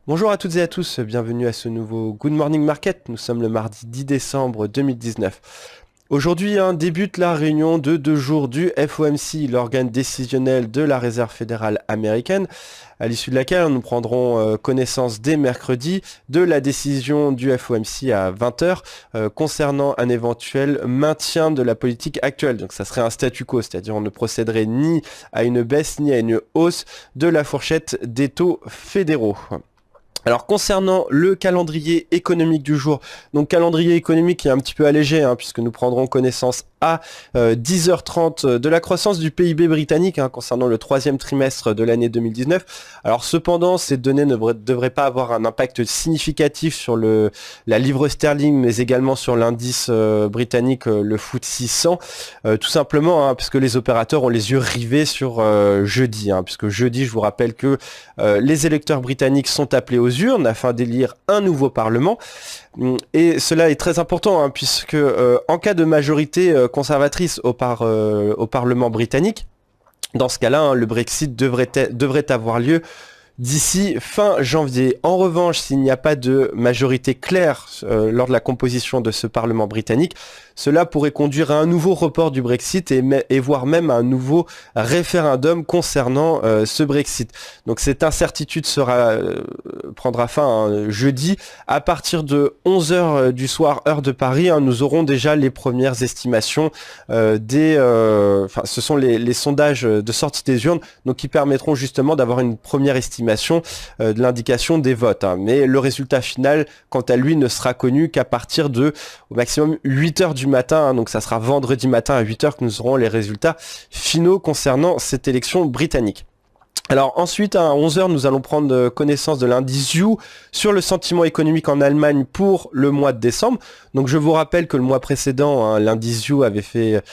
Bonjour à toutes et à tous, bienvenue à ce nouveau Good Morning Market. Nous sommes le mardi 10 décembre 2019. Aujourd'hui débute la réunion de 2 jours du FOMC, l'organe décisionnel de la Réserve fédérale américaine, à l'issue de laquelle nous prendrons connaissance dès mercredi de la décision du FOMC à 20h concernant un éventuel maintien de la politique actuelle. Donc ça serait un statu quo, c'est-à-dire on ne procéderait ni à une baisse ni à une hausse de la fourchette des taux fédéraux. Alors concernant le calendrier économique du jour, donc calendrier économique qui est un petit peu allégé puisque nous prendrons connaissance à 10h30 de la croissance du PIB britannique concernant le troisième trimestre de l'année 2019. Alors cependant, ces données ne devraient pas avoir un impact significatif sur la livre sterling, mais également sur l'indice britannique, le FTSE 100, tout simplement parce que les opérateurs ont les yeux rivés sur jeudi, puisque jeudi, je vous rappelle que les électeurs britanniques sont appelés aux urnes afin d'élire un nouveau parlement. Et cela est très important puisque en cas de majorité conservatrice au Parlement britannique, dans ce cas-là, le Brexit devrait avoir lieu d'ici fin janvier. En revanche, s'il n'y a pas de majorité claire lors de la composition de ce Parlement britannique, cela pourrait conduire à un nouveau report du Brexit et voire même à un nouveau référendum concernant ce Brexit. Donc cette incertitude prendra fin jeudi. À partir de 11h du soir, heure de Paris, nous aurons déjà les premières estimations ce sont les sondages de sortie des urnes, donc qui permettront justement d'avoir une première estimation de l'indication des votes. Mais le résultat final, quant à lui, ne sera connu qu'à partir de au maximum 8h du matin, donc ça sera vendredi matin à 8h que nous aurons les résultats finaux concernant cette élection britannique. Alors ensuite, à 11h, nous allons prendre connaissance de l'indice You sur le sentiment économique en Allemagne pour le mois de décembre. Donc je vous rappelle que le mois précédent, l'indice You avait fait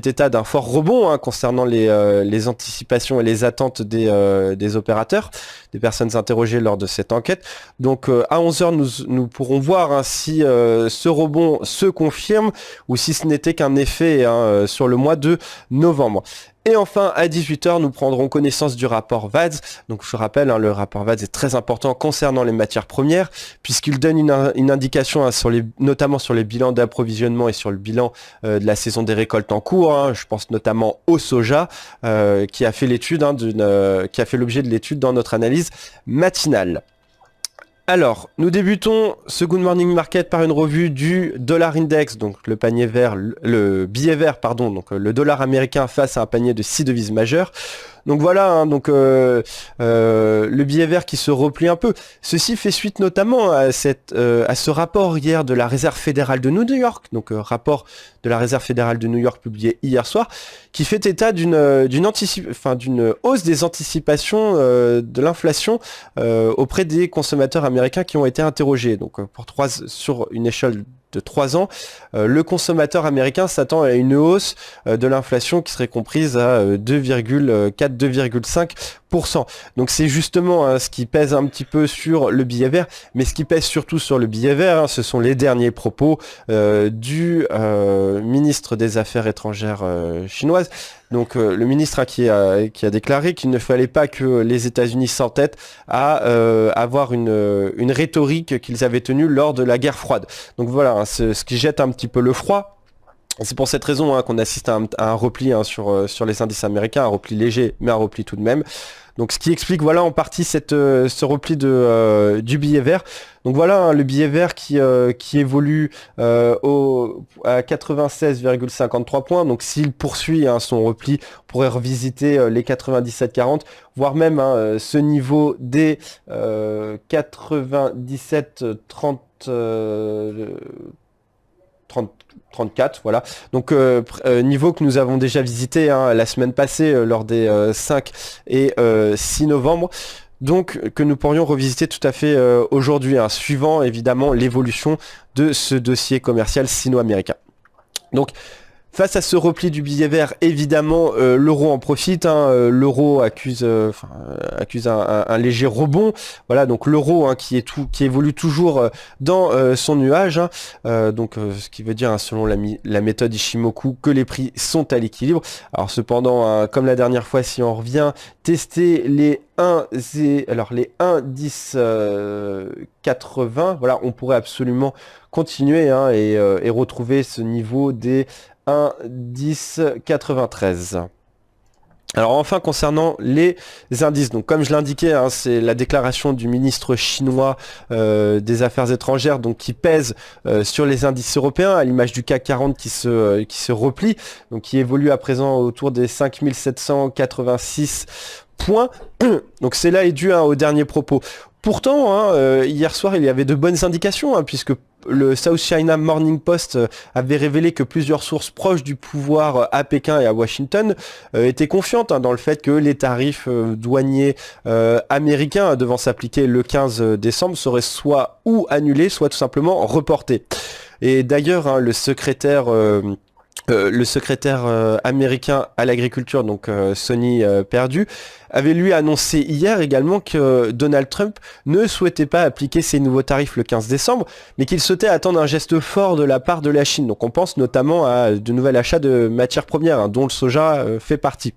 état d'un fort rebond concernant les anticipations et les attentes des opérateurs, des personnes interrogées lors de cette enquête. Donc à 11h, nous pourrons voir si ce rebond se confirme ou si ce n'était qu'un effet sur le mois de novembre. Et enfin, à 18h, nous prendrons connaissance du rapport VADS. Donc je rappelle, le rapport VADS est très important concernant les matières premières, puisqu'il donne une indication notamment sur les bilans d'approvisionnement et sur le bilan de la saison des récoltes en cours. Je pense notamment au soja, qui a fait l'objet de l'étude dans notre analyse matinale. Alors, nous débutons ce Good Morning Market par une revue du dollar index, donc le billet vert, donc le dollar américain face à un panier de 6 devises majeures. Donc voilà, le billet vert qui se replie un peu. Ceci fait suite notamment à ce rapport hier de la Réserve fédérale de New York, donc rapport de la Réserve fédérale de New York publié hier soir, qui fait état d'une hausse des anticipations de l'inflation auprès des consommateurs américains qui ont été interrogés. Donc sur une échelle de 3 ans, le consommateur américain s'attend à une hausse de l'inflation qui serait comprise à 2,4-2,5%. Donc c'est justement ce qui pèse un petit peu sur le billet vert, mais ce qui pèse surtout sur le billet vert, ce sont les derniers propos du ministre des Affaires étrangères chinoise. Donc le ministre qui a déclaré qu'il ne fallait pas que les États-Unis s'entêtent à avoir une rhétorique qu'ils avaient tenue lors de la guerre froide. Donc voilà, ce qui jette un petit peu le froid. C'est pour cette raison qu'on assiste à un repli sur les indices américains, un repli léger, mais un repli tout de même. Donc ce qui explique en partie ce repli du billet vert. Donc voilà le billet vert qui évolue à 96,53 points. Donc s'il poursuit son repli, on pourrait revisiter les 97,40, voire même ce niveau des 97,30. 34, voilà. Donc niveau que nous avons déjà visité la semaine passée lors des 5 et 6 novembre. Donc que nous pourrions revisiter tout à fait aujourd'hui, suivant évidemment l'évolution de ce dossier commercial sino-américain. Donc Face à ce repli du billet vert, évidemment, l'euro en profite. L'euro accuse un léger rebond. Voilà, donc l'euro qui évolue toujours dans son nuage. Ce qui veut dire, selon la méthode Ishimoku, que les prix sont à l'équilibre. Alors cependant, comme la dernière fois, si on revient tester les 1,10 80, voilà, on pourrait absolument continuer et retrouver ce niveau des 1,10 93. Alors enfin, concernant les indices, donc comme je l'indiquais, c'est la déclaration du ministre chinois des Affaires étrangères, donc qui pèse sur les indices européens, à l'image du CAC 40 qui se replie, donc qui évolue à présent autour des 5786 points. Donc cela est dû aux derniers propos. Pourtant, hier soir, il y avait de bonnes indications, puisque le South China Morning Post avait révélé que plusieurs sources proches du pouvoir à Pékin et à Washington étaient confiantes dans le fait que les tarifs douaniers américains devant s'appliquer le 15 décembre seraient soit ou annulés, soit tout simplement reportés. Et d'ailleurs, le secrétaire américain à l'agriculture, donc Sonny Perdue, avait lui annoncé hier également que Donald Trump ne souhaitait pas appliquer ces nouveaux tarifs le 15 décembre, mais qu'il souhaitait attendre un geste fort de la part de la Chine. Donc on pense notamment à de nouveaux achats de matières premières, dont le soja fait partie.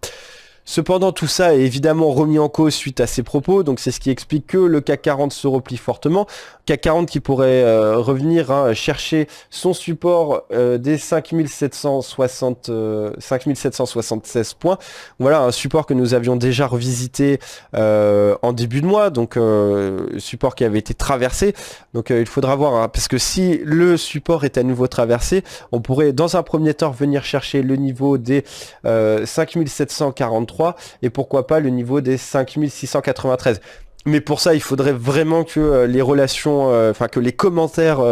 Cependant, tout ça est évidemment remis en cause suite à ces propos, donc c'est ce qui explique que le CAC 40 se replie fortement. CAC 40 qui pourrait revenir chercher son support des 5776 points. Voilà, un support que nous avions déjà revisité en début de mois, donc support qui avait été traversé. Donc il faudra voir, parce que si le support est à nouveau traversé, on pourrait dans un premier temps venir chercher le niveau des 5743 et pourquoi pas le niveau des 5693. Mais pour ça, il faudrait vraiment que les relations, que les commentaires,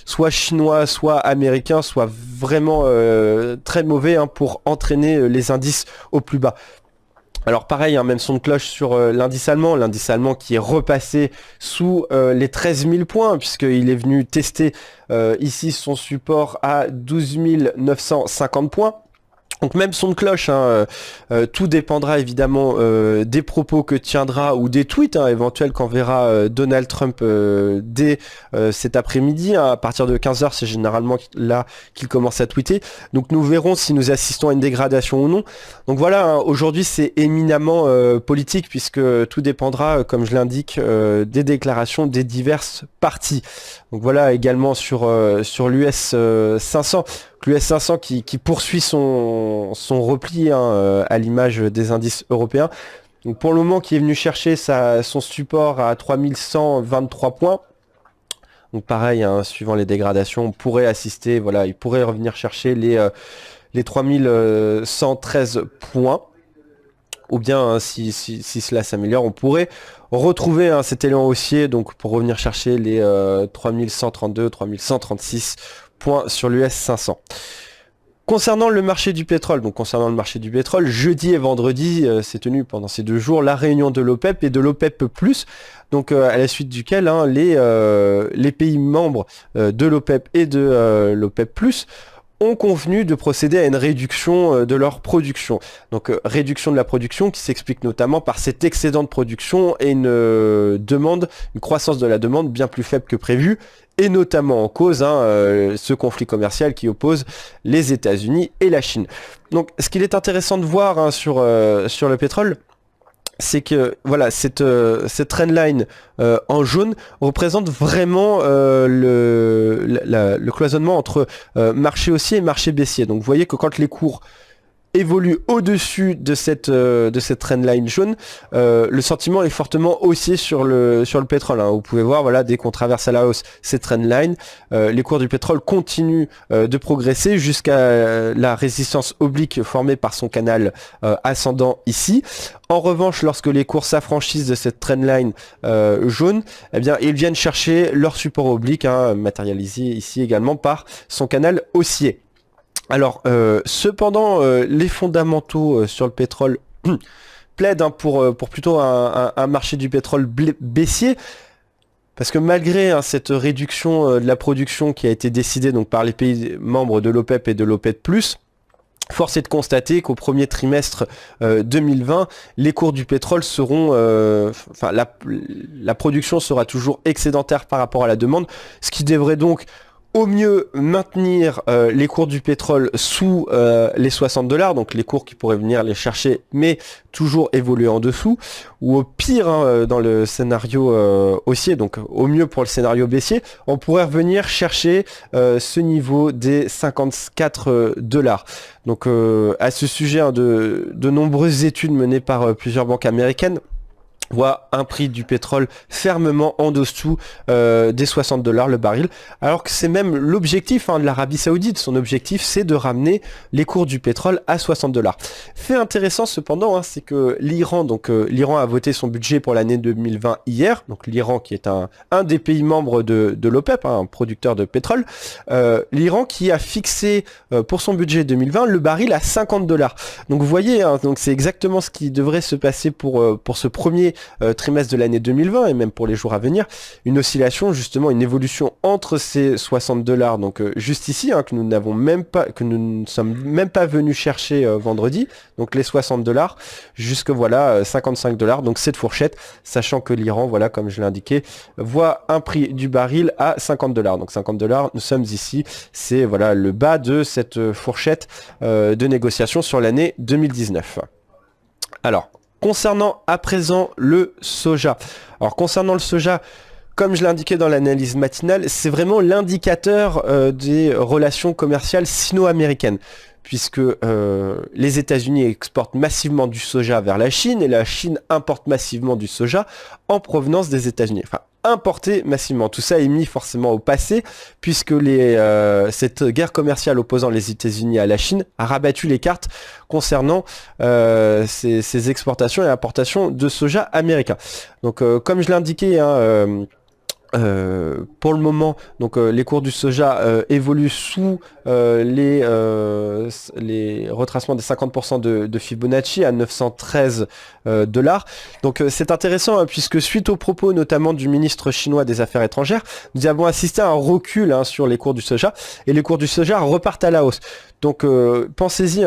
soit chinois, soit américains, soient vraiment très mauvais pour entraîner les indices au plus bas. Alors pareil, même son de cloche sur l'indice allemand qui est repassé sous les 13 000 points, puisqu'il est venu tester ici son support à 12 950 points. Donc même son de cloche, tout dépendra évidemment des propos que tiendra ou des tweets éventuels qu'enverra Donald Trump dès cet après-midi. À partir de 15h, c'est généralement là qu'il commence à tweeter. Donc nous verrons si nous assistons à une dégradation ou non. Donc voilà, aujourd'hui c'est éminemment politique, puisque tout dépendra, comme je l'indique, des déclarations des diverses parties. Donc voilà également sur l'US 500. L'US 500 qui poursuit son repli à l'image des indices européens. Donc pour le moment, qui est venu chercher son support à 3123 points. Donc pareil, suivant les dégradations, on pourrait assister, voilà, il pourrait revenir chercher les 3113 points. Ou bien, si cela s'améliore, on pourrait retrouver cet élan haussier, donc pour revenir chercher les 3132, 3136 points sur l'US 500. Concernant le marché du pétrole, jeudi et vendredi, s'est tenu pendant ces 2 jours la réunion de l'OPEP et de l'OPEP+, donc à la suite duquel les pays membres de l'OPEP et de l'OPEP+, ont convenu de procéder à une réduction de leur production. Donc réduction de la production qui s'explique notamment par cet excédent de production et une croissance de la demande bien plus faible que prévu, et notamment en cause ce conflit commercial qui oppose les États-Unis et la Chine. Donc ce qu'il est intéressant de voir sur le pétrole, c'est que voilà, cette trendline en jaune représente vraiment le cloisonnement entre marché haussier et marché baissier. Donc vous voyez que quand les cours évolue au-dessus de cette trendline jaune, le sentiment est fortement haussier sur le pétrole. Vous pouvez voir, voilà, dès qu'on traverse à la hausse cette trendline, les cours du pétrole continuent de progresser jusqu'à la résistance oblique formée par son canal ascendant ici. En revanche, lorsque les cours s'affranchissent de cette trendline jaune, eh bien, ils viennent chercher leur support oblique, matérialisé ici également par son canal haussier. Alors, cependant, les fondamentaux sur le pétrole plaident pour plutôt un marché du pétrole baissier, parce que malgré cette réduction de la production qui a été décidée donc par les pays membres de l'OPEP et de l'OPEP+, Force est de constater qu'au premier trimestre 2020, les cours du pétrole seront, la production sera toujours excédentaire par rapport à la demande, ce qui devrait donc au mieux maintenir les cours du pétrole sous les 60 $, donc les cours qui pourraient venir les chercher, mais toujours évoluer en dessous, ou au pire, dans le scénario haussier, donc au mieux pour le scénario baissier, on pourrait revenir chercher ce niveau des 54 $. Donc à ce sujet, de nombreuses études menées par plusieurs banques américaines voit un prix du pétrole fermement en dessous des 60 $ le baril, alors que c'est même l'objectif de l'Arabie Saoudite. Son objectif, c'est de ramener les cours du pétrole à 60 $. Fait intéressant cependant, c'est que l'Iran, l'Iran a voté son budget pour l'année 2020 hier, donc l'Iran qui est un des pays membres de l'OPEP, un producteur de pétrole, l'Iran qui a fixé pour son budget 2020 le baril à 50 $. Donc vous voyez, donc c'est exactement ce qui devrait se passer pour ce premier trimestre de l'année 2020 et même pour les jours à venir, une oscillation, justement une évolution entre ces 60 $, donc juste ici, que nous ne sommes même pas venus chercher vendredi, donc les 60 $, jusque 55 $, donc cette fourchette, sachant que l'Iran, comme je l'ai indiqué, voit un prix du baril à 50 $. Donc 50 $, nous sommes ici, c'est le bas de cette fourchette de négociation sur l'année 2019. Alors, concernant à présent le soja. Alors concernant le soja, comme je l'ai indiqué dans l'analyse matinale, c'est vraiment l'indicateur des relations commerciales sino-américaines, puisque les États-Unis exportent massivement du soja vers la Chine et la Chine importe massivement du soja en provenance des États-Unis. Enfin, importé massivement. Tout ça est mis forcément au passé, puisque cette guerre commerciale opposant les États-Unis à la Chine a rabattu les cartes concernant ces exportations et importations de soja américain. Donc, comme je l'ai indiqué, pour le moment, donc les cours du soja évoluent sous les retracements des 50% de Fibonacci à 913 $. Donc c'est intéressant puisque suite aux propos notamment du ministre chinois des Affaires étrangères, nous avons assisté à un recul sur les cours du soja et les cours du soja repartent à la hausse. Donc pensez-y,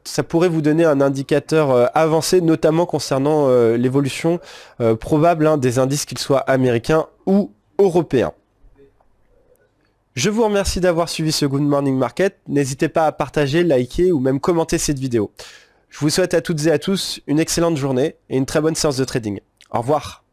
ça pourrait vous donner un indicateur avancé, notamment concernant l'évolution probable des indices, qu'ils soient américains ou européen. Je vous remercie d'avoir suivi ce Good Morning Market. N'hésitez pas à partager, liker ou même commenter cette vidéo. Je vous souhaite à toutes et à tous une excellente journée et une très bonne séance de trading. Au revoir.